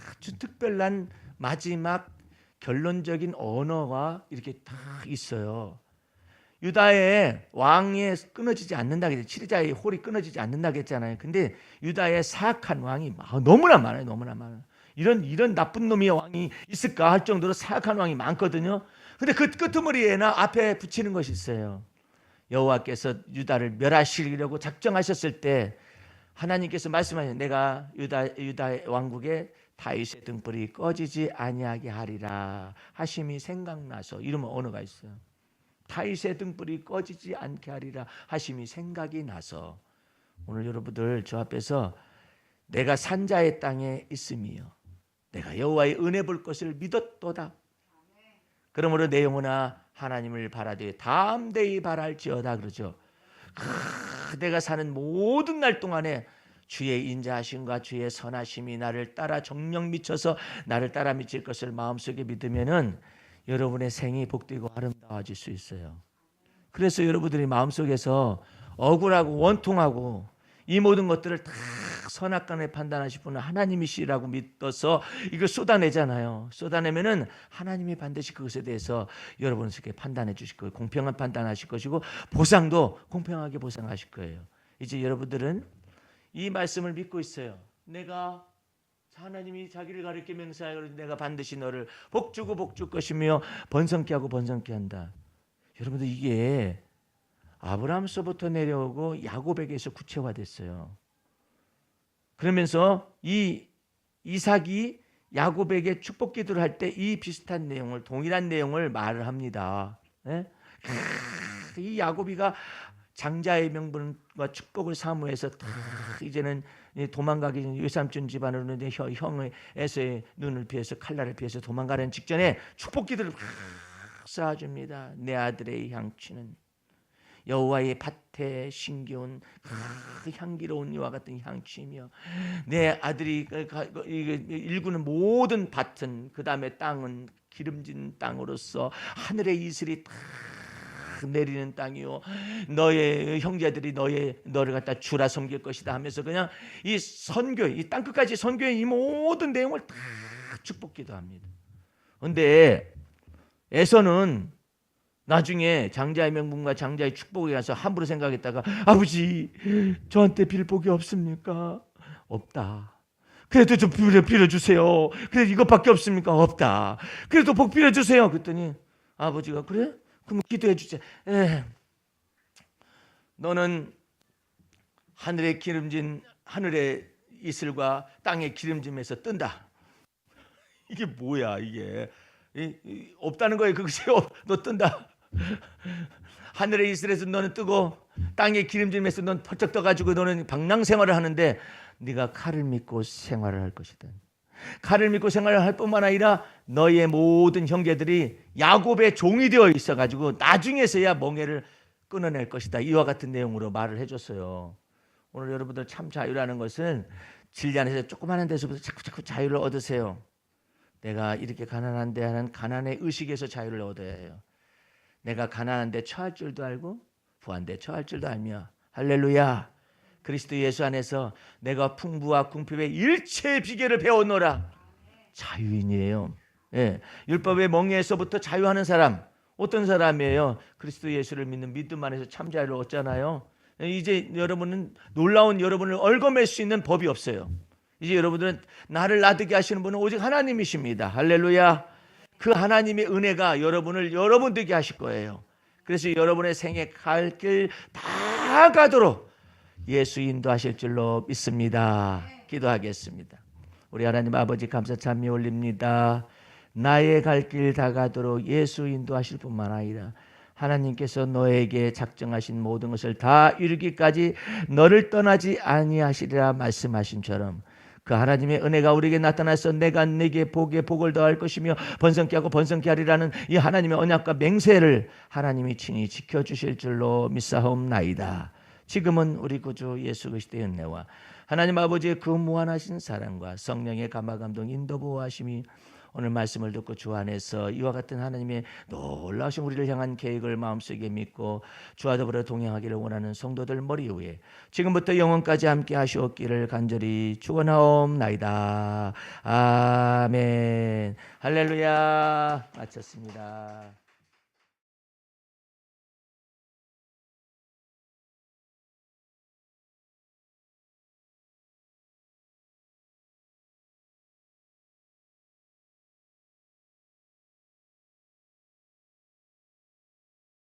아주 특별한 마지막 결론적인 언어가 이렇게 다 있어요. 유다의 왕이 끊어지지 않는다 그랬죠. 치리자의 홀이 끊어지지 않는다 그랬잖아요. 근데 유다의 사악한 왕이 너무나 많아요. 너무나 많아요. 이런 나쁜 놈이 왕이 있을까 할 정도로 사악한 왕이 많거든요. 근데 그 끄트머리에나 앞에 붙이는 것이 있어요. 여호와께서 유다를 멸하시려고 작정하셨을 때 하나님께서 말씀하셨어요. 내가 유다 왕국의 다윗의 등불이 꺼지지 아니하게 하리라 하심이 생각나서, 이러면 언어가 있어요. 다윗의 등불이 꺼지지 않게 하리라 하심이 생각이 나서, 오늘 여러분들 저 앞에서 내가 산자의 땅에 있음이요 내가 여호와의 은혜 볼 것을 믿었도다. 그러므로 내 영혼아 하나님을 바라되 담대히 바랄지어다 그러죠. 내가 사는 모든 날 동안에 주의 인자하심과 주의 선하심이 나를 따라 정령 미쳐서 나를 따라 미칠 것을 마음속에 믿으면은 여러분의 생이 복되고 아름다워질 수 있어요. 그래서 여러분들이 마음속에서 억울하고 원통하고 이 모든 것들을 다 선악간에 판단하실 분은 하나님이시라고 믿어서 이걸 쏟아내잖아요. 쏟아내면은 하나님이 반드시 그것에 대해서 여러분에게 판단해 주실 거예요. 공평한 판단하실 것이고 보상도 공평하게 보상하실 거예요. 이제 여러분들은 이 말씀을 믿고 있어요. 내가 하나님이 자기를 가리켜 맹세하여 내가 반드시 너를 복주고 복줄 것이며 번성케 하고 번성케 한다. 여러분들 이게 아브라함서부터 내려오고 야곱에게서 구체화됐어요. 그러면서 이 이삭이 야곱에게 축복 기도를 할 때 이 비슷한 내용을, 동일한 내용을 말을 합니다. 네? 이 야곱이가 장자의 명분과 축복을 사모해서 이제는 도망가기 전 외삼촌 집안으로 형의 에서의 눈을 피해서 칼날을 피해서 도망가는 직전에 축복 기도를 쌓아줍니다. 내 아들의 향취는 여호와의 밭에 심겨온 향기로운 이와 같은 향취이며 내 아들이 일구는 모든 밭은, 그 다음에 땅은 기름진 땅으로서 하늘의 이슬이 다 내리는 땅이요 너의 형제들이 너를 갖다 주라 섬길 것이다 하면서 그냥 이 선교, 이 땅끝까지 선교의 이 모든 내용을 다 축복 기도합니다. 그런데 에서는 나중에 장자의 명분과 장자의 축복에 가서 함부로 생각했다가 아버지 저한테 빌 복이 없습니까? 없다. 그래도 좀 빌어주세요. 그래도 이것밖에 없습니까? 없다. 그래도 복 빌어주세요. 그랬더니 아버지가 그래? 그럼 기도해 주세요. 너는 하늘의 기름진 하늘의 이슬과 땅의 기름짐에서 뜬다. 이게 뭐야 이게? 없다는 거예요. 그것이 너 뜬다. 하늘의 이슬에서 너는 뜨고 땅의 기름짐에서 너는 펄쩍 떠가지고 너는 방랑 생활을 하는데 네가 칼을 믿고 생활을 할 것이다. 칼을 믿고 생활을 할 뿐만 아니라 너의 모든 형제들이 야곱의 종이 되어 있어가지고 나중에서야 멍에를 끊어낼 것이다. 이와 같은 내용으로 말을 해줬어요. 오늘 여러분들 참 자유라는 것은 진리 안에서 조그마한 데서부터 자꾸 자유를 얻으세요. 내가 이렇게 가난한데 하는 가난의 의식에서 자유를 얻어야 해요. 내가 가난한데 처할 줄도 알고 부한데 처할 줄도 알며 할렐루야. 그리스도 예수 안에서 내가 풍부와 궁핍의 일체의 비결을 배웠노라. 자유인이에요. 예, 율법의 멍에에서부터 자유하는 사람, 어떤 사람이에요? 그리스도 예수를 믿는 믿음 안에서 참 자유를 얻잖아요. 이제 여러분은 놀라운 여러분을 얽어맬 수 있는 법이 없어요. 이제 여러분들은 나를 나되게 하시는 분은 오직 하나님이십니다. 할렐루야. 그 하나님의 은혜가 여러분을 여러분 되게 하실 거예요. 그래서 여러분의 생에 갈 길 다 가도록 예수 인도하실 줄로 믿습니다. 기도하겠습니다. 우리 하나님 아버지 감사 찬미 올립니다. 나의 갈 길 다 가도록 예수 인도하실 뿐만 아니라 하나님께서 너에게 작정하신 모든 것을 다 이루기까지 너를 떠나지 아니하시리라 말씀하신처럼 그 하나님의 은혜가 우리에게 나타나서 내가 네게 복에 복을 더할 것이며 번성케 하고 번성케 하리라는 이 하나님의 언약과 맹세를 하나님이 친히 지켜주실 줄로 믿사옵나이다. 지금은 우리 구주 예수 그리스도의 은혜와 하나님 아버지의 그 무한하신 사랑과 성령의 감화감동 인도 보호하심이 오늘 말씀을 듣고 주 안에서 이와 같은 하나님의 놀라우신 우리를 향한 계획을 마음속에 믿고 주와 더불어 동행하기를 원하는 성도들 머리 위에 지금부터 영원까지 함께 하시옵기를 간절히 축원하옵나이다. 아멘. 할렐루야. 마쳤습니다.